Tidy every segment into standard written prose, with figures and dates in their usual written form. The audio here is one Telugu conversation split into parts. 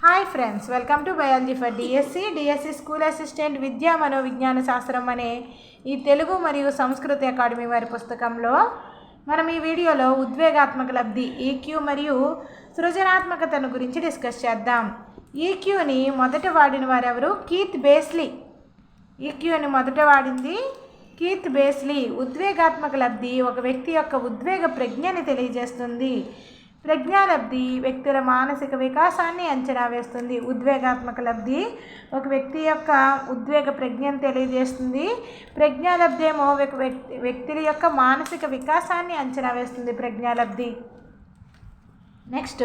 Hi friends, welcome to biology for DSC school assistant విద్యా మనోవిజ్ఞాన శాస్త్రం అనే ఈ తెలుగు మరియు సంస్కృతి అకాడమీ వారి పుస్తకంలో మనం ఈ వీడియోలో ఉద్వేగాత్మక లబ్ధి ఈక్యూ మరియు సృజనాత్మకతను గురించి డిస్కస్ చేద్దాం. ఈక్యూని మొదట వాడిన వారెవరు? కీత్ బేస్లీ. ఈక్యూని మొదట వాడింది కీత్ బేస్లీ. ఉద్వేగాత్మక లబ్ధి ఒక వ్యక్తి యొక్క ఉద్వేగ ప్రజ్ఞని తెలియజేస్తుంది. ప్రజ్ఞాలబ్ధి వ్యక్తుల మానసిక వికాసాన్ని అంచనా వేస్తుంది. ఉద్వేగాత్మక లబ్ధి ఒక వ్యక్తి యొక్క ఉద్వేగ ప్రజ్ఞను తెలియజేస్తుంది. ప్రజ్ఞాలబ్ధి ఏమో వ్యక్తుల యొక్క మానసిక వికాసాన్ని అంచనా వేస్తుంది. ప్రజ్ఞాలబ్ధి. నెక్స్ట్,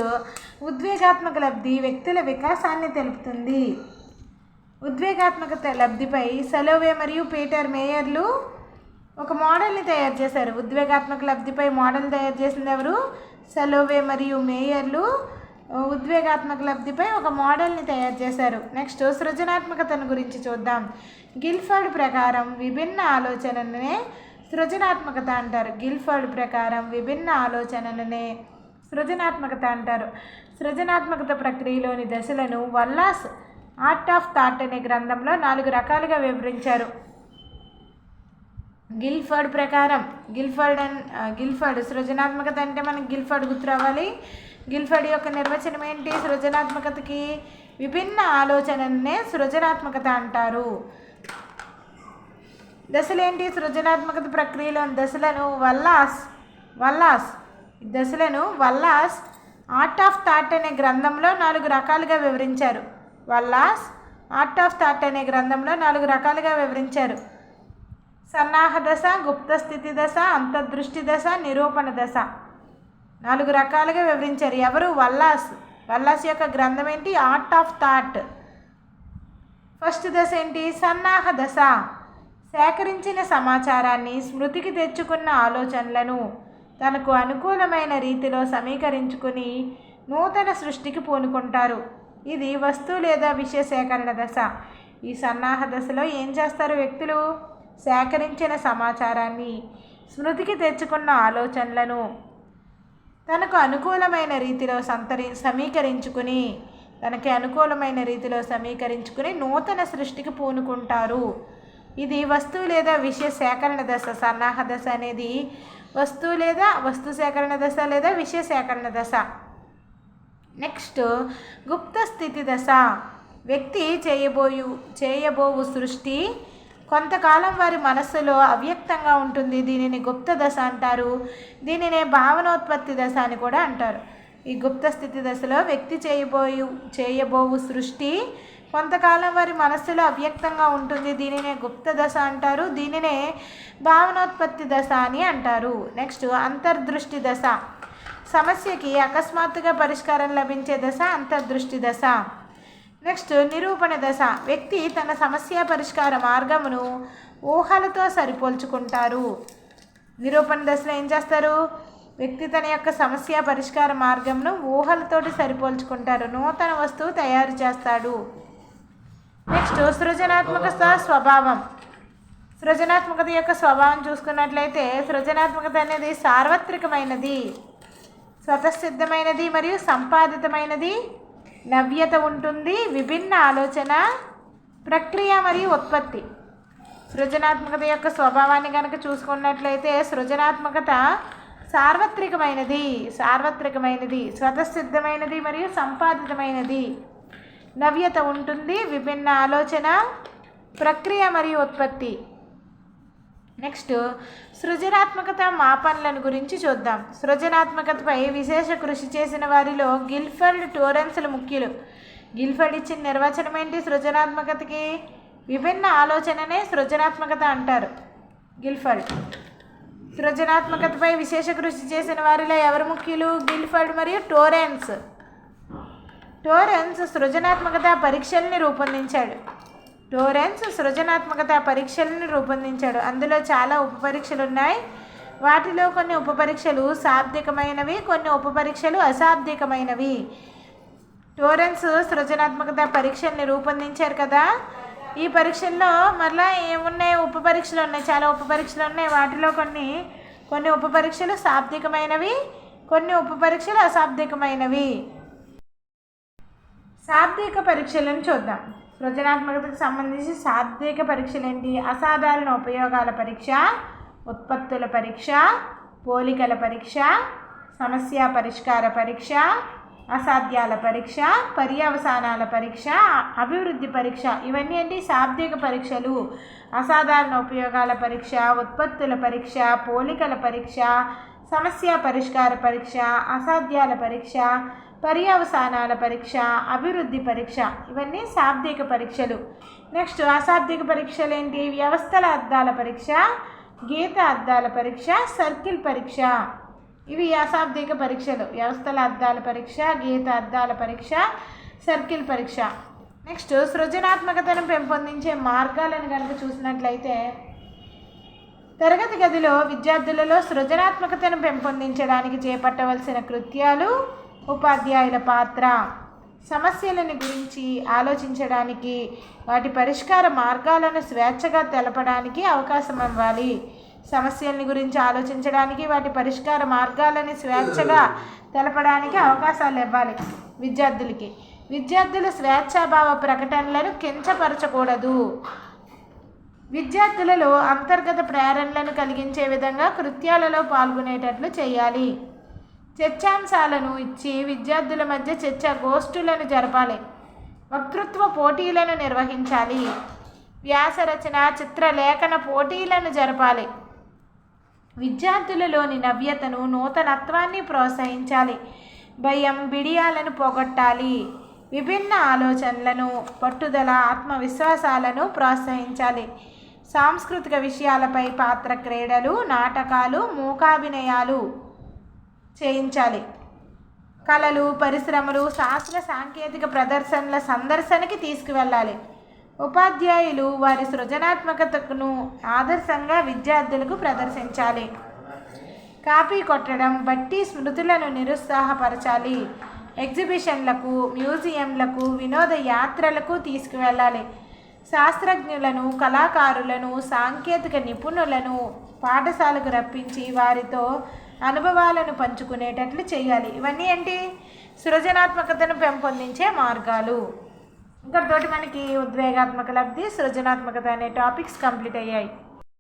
ఉద్వేగాత్మక లబ్ధి వ్యక్తుల వికాసాన్ని తెలుపుతుంది. ఉద్వేగాత్మక లబ్ధిపై సలోవే మరియు పీటర్ మేయర్లు ఒక మోడల్ని తయారు చేశారు. ఉద్వేగాత్మక లబ్ధిపై మోడల్ తయారు చేసింది ఎవరు? సలోవే మరియు మేయర్లు ఉద్వేగాత్మక లబ్ధిపై ఒక మోడల్ని తయారు చేశారు. నెక్స్ట్, సృజనాత్మకతను గురించి చూద్దాం. గిల్ఫర్డ్ ప్రకారం విభిన్న ఆలోచనలనే సృజనాత్మకత అంటారు. గిల్ఫర్డ్ ప్రకారం విభిన్న ఆలోచనలనే సృజనాత్మకత అంటారు. సృజనాత్మకత ప్రక్రియలోని దశలను వల్లాస్ ఆర్ట్ ఆఫ్ థాట్ అనే గ్రంథంలో 4 రకాలుగా వివరించారు. గిల్ఫర్డ్ ప్రకారం గిల్ఫర్డ్ సృజనాత్మకత అంటే మనకి గిల్ఫర్డ్ గుర్తు రావాలి. గిల్ఫర్డ్ యొక్క నిర్వచనం ఏంటి? సృజనాత్మకతకి విభిన్న ఆలోచనలనే సృజనాత్మకత అంటారు. దశలేంటి? సృజనాత్మకత ప్రక్రియలోని దశలను వల్లాస్ ఆర్ట్ ఆఫ్ థాట్ అనే గ్రంథంలో 4 రకాలుగా వివరించారు. వల్లాస్ ఆర్ట్ ఆఫ్ థాట్ అనే గ్రంథంలో 4 రకాలుగా వివరించారు. సన్నాహ దశ, గుప్త స్థితి దశ, అంతర్దృష్టి దశ, నిరూపణ దశ. 4 రకాలుగా వివరించారు. ఎవరు? వల్లాస్ యొక్క గ్రంథం ఏంటి? Art of thought. ఫస్ట్ దశ ఏంటి? సన్నాహ దశ. సేకరించిన సమాచారాన్ని, స్మృతికి తెచ్చుకున్న ఆలోచనలను తనకు అనుకూలమైన రీతిలో సమీకరించుకుని నూతన సృష్టికి పూనుకుంటారు. ఇది వస్తువు లేదా విషయ సేకరణ దశ. ఈ సన్నాహ దశలో ఏం చేస్తారు వ్యక్తులు? సేకరించిన సమాచారాన్ని, స్మృతికి తెచ్చుకున్న ఆలోచనలను తనకు అనుకూలమైన రీతిలో సమీకరించుకుని నూతన సృష్టికి పూనుకుంటారు. ఇది వస్తువు లేదా విషయ సేకరణ దశ. సన్నాహ దశ అనేది వస్తు సేకరణ దశ లేదా విషయ సేకరణ దశ. నెక్స్ట్, గుప్త స్థితి దశ. వ్యక్తి చేయబోవు సృష్టి కొంతకాలం వారి మనస్సులో అవ్యక్తంగా ఉంటుంది. దీనిని గుప్త దశ అంటారు. దీనినే భావనోత్పత్తి దశ అని కూడా అంటారు. ఈ గుప్త స్థితి దశలో వ్యక్తి చేయబోవు సృష్టి కొంతకాలం వారి మనస్సులో అవ్యక్తంగా ఉంటుంది. దీనినే గుప్త దశ అంటారు. దీనినే భావనోత్పత్తి దశ అని అంటారు. నెక్స్ట్, అంతర్దృష్టి దశ. సమస్యకి అకస్మాత్తుగా పరిష్కారం లభించే దశ అంతర్దృష్టి దశ. నెక్స్ట్, నిరూపణ దశ. వ్యక్తి తన సమస్య పరిష్కార మార్గమును ఊహలతో సరిపోల్చుకుంటారు. నిరూపణ దశలో ఏం చేస్తారు? వ్యక్తి తన యొక్క సమస్య పరిష్కార మార్గమును ఊహలతోటి సరిపోల్చుకుంటారు. నూతన వస్తువు తయారు చేస్తాడు. నెక్స్ట్, సృజనాత్మకత స్వభావం. సృజనాత్మకత యొక్క స్వభావం చూసుకున్నట్లయితే సృజనాత్మకత అనేది సార్వత్రికమైనది, స్వతసిద్ధమైనది మరియు సంపాదితమైనది. నవ్యత ఉంటుంది. విభిన్న ఆలోచన ప్రక్రియ మరియు ఉత్పత్తి. సృజనాత్మకత యొక్క స్వభావాన్ని కనుక చూసుకున్నట్లయితే సృజనాత్మకత సార్వత్రికమైనది, స్వతసిద్ధమైనది మరియు సంపాదితమైనది. నవ్యత ఉంటుంది. విభిన్న ఆలోచన ప్రక్రియ మరియు ఉత్పత్తి. నెక్స్ట్, సృజనాత్మకత మాపనలను గురించి చూద్దాం. సృజనాత్మకతపై విశేష కృషి చేసిన వారిలో గిల్ఫర్డ్, టోరెన్స్లు ముఖ్యులు. గిల్ఫర్డ్ ఇచ్చిన నిర్వచనం ఏంటి? సృజనాత్మకతకి విభిన్న ఆలోచననే సృజనాత్మకత అంటారు. గిల్ఫర్డ్. సృజనాత్మకతపై విశేష కృషి చేసిన వారిలో ఎవరు ముఖ్యులు? గిల్ఫర్డ్ మరియు టోరెన్స్. సృజనాత్మకత పరీక్షల్ని రూపొందించాడు. అందులో చాలా ఉపపరీక్షలు ఉన్నాయి. వాటిలో కొన్ని ఉపపరీక్షలు శాబ్దికమైనవి, కొన్ని ఉపపరీక్షలు అశాబ్దికమైనవి. టోరెన్స్ సృజనాత్మకత పరీక్షల్ని రూపొందించారు కదా. ఈ పరీక్షల్లో మరలా ఏమున్నాయి? ఉపపరీక్షలు ఉన్నాయి, చాలా ఉపపరీక్షలు ఉన్నాయి. వాటిలో కొన్ని ఉపపరీక్షలు శాబ్దికమైనవి, కొన్ని ఉపపరీక్షలు అశాబ్దికమైనవి. శాబ్దిక పరీక్షలను చూద్దాం. సృజనాత్మకతకు సంబంధించి శాబ్దిక పరీక్షలు ఏంటి? అసాధారణ ఉపయోగాల పరీక్ష, ఉత్పత్తుల పరీక్ష, పోలికల పరీక్ష, సమస్య పరిష్కార పరీక్ష, అసాధ్యాల పరీక్ష, పర్యవసానాల పరీక్ష, అభివృద్ధి పరీక్ష. ఇవన్నీ ఏంటి? శాబ్దిక పరీక్షలు. అసాధారణ ఉపయోగాల పరీక్ష, ఉత్పత్తుల పరీక్ష, పోలికల పరీక్ష, సమస్య పరిష్కార పరీక్ష, అసాధ్యాల పరీక్ష, పర్యవసానాల పరీక్ష, అభివృద్ధి పరీక్ష. ఇవన్నీ శాబ్దిక పరీక్షలు. నెక్స్ట్ అశాబ్దిక పరీక్షలు ఏంటి? వ్యవస్థల అద్దాల పరీక్ష, గీత అద్దాల పరీక్ష, సర్కిల్ పరీక్ష. ఇవి అశాబ్దిక పరీక్షలు. వ్యవస్థల అద్దాల పరీక్ష, గీత అద్దాల పరీక్ష, సర్కిల్ పరీక్ష. నెక్స్ట్ సృజనాత్మకతను పెంపొందించే మార్గాలను కనుక చూసినట్లయితే, తరగతి గదిలో విద్యార్థులలో సృజనాత్మకతను పెంపొందించడానికి చేపట్టవలసిన కృత్యాలు, ఉపాధ్యాయుల పాత్ర, సమస్యలను గురించి ఆలోచించడానికి, వాటి పరిష్కార మార్గాలను స్వేచ్ఛగా తెలపడానికి అవకాశం ఇవ్వాలి. సమస్యలని గురించి ఆలోచించడానికి, వాటి పరిష్కార మార్గాలను స్వేచ్ఛగా తెలపడానికి అవకాశాలు ఇవ్వాలి విద్యార్థులకి. విద్యార్థుల స్వేచ్ఛాభావ ప్రకటనలను కించపరచకూడదు. విద్యార్థులలో అంతర్గత ప్రేరణలను కలిగించే విధంగా కృత్యాలలో పాల్గొనేటట్లు చేయాలి. చర్చాంశాలను ఇచ్చి విద్యార్థుల మధ్య చర్చా గోష్ఠులను జరపాలి. వక్తృత్వ పోటీలను నిర్వహించాలి. వ్యాసరచన, చిత్రలేఖన పోటీలను జరపాలి. విద్యార్థులలోని నవ్యతను, నూతనత్వాన్ని ప్రోత్సహించాలి. భయం, బిడియాలను పోగొట్టాలి. విభిన్న ఆలోచనలను, పట్టుదల, ఆత్మవిశ్వాసాలను ప్రోత్సహించాలి. సాంస్కృతిక విషయాలపై పాత్ర క్రీడలు, నాటకాలు, మూకాభినయాలు చేయించాలి. కళలు, పరిశ్రమలు, శాస్త్ర సాంకేతిక ప్రదర్శనల సందర్శనకి తీసుకువెళ్ళాలి. ఉపాధ్యాయులు వారి సృజనాత్మకతను ఆదర్శంగా విద్యార్థులకు ప్రదర్శించాలి. కాపీ కొట్టడం, బట్టి స్మృతులను నిరుత్సాహపరచాలి. ఎగ్జిబిషన్లకు, మ్యూజియంలకు, వినోద యాత్రలకు తీసుకువెళ్ళాలి. శాస్త్రజ్ఞులను, కళాకారులను, సాంకేతిక నిపుణులను పాఠశాలకు రప్పించి వారితో అనుభవాలను పంచుకునేటట్లు చేయాలి. ఇవన్నీ ఏంటి? సృజనాత్మకతను పెంపొందించే మార్గాలు. ఇంతటితోటి మనకి ఉద్వేగాత్మక లబ్ధి, సృజనాత్మకత అనే టాపిక్స్ కంప్లీట్ అయ్యాయి.